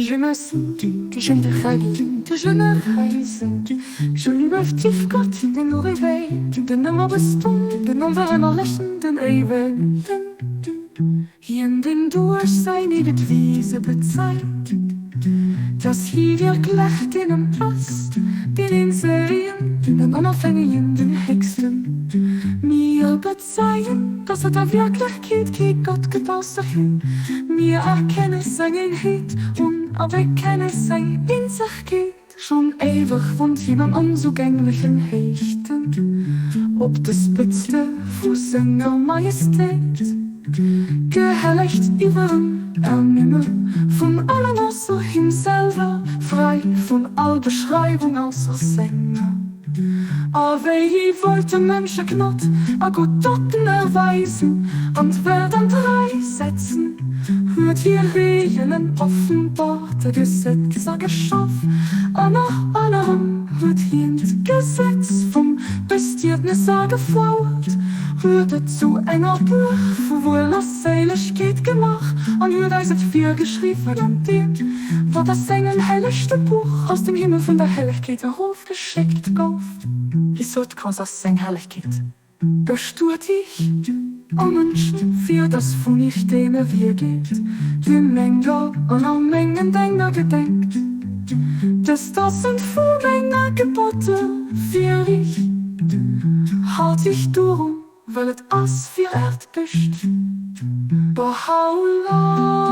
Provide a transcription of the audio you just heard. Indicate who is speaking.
Speaker 1: Je me sens, je me rêve, je me reise. Je liebe tief Gott, den du réveilles, den immer bestund, den wir immer lächelnden Eben. Hier in den Durchsein in der Wiese bezahlt, dass hier wirklich in einem Platz, den Inselien, den Unabhängigen, den Hexen, mir bezeigen, dass da wirklich geht Gott gebaut hin. Mir erkennen seine Hit und aberkennen sein in sich geht. Schon ewig wohnt jemand unzugänglichen Hechten, ob das Spitzte Fuß seiner Majestät, gehelligt ihren Ärmel von allem außer ihm selber, frei von all Beschreibung außer Sänger. Aber ich wollte Menschen Knott, a Gott Dotten erweisen, und wer dann 3 Sätzen hört hier Regeln offenbart, Gesetz geschaffen, und nach anderem wird hier das Gesetz vom Bestiertnis gefauert, hörte zu enger Buch, wo das Seligkeit gemacht, und hört es viel geschrieben und dem, wo das engen helllichte Buch aus dem Himmel von der Helligkeit heraufgeschickt gauf. Ich sollt groß aus sein Herrlichkeit. Besturt ich, o Mensch, für das von ich denen wir geht, die Menge und am Mengen deiner gedenkt, dass das sind von meiner Gebote, für ich, halt ich durch, weil es as für Erd bist. Baha'u'llah.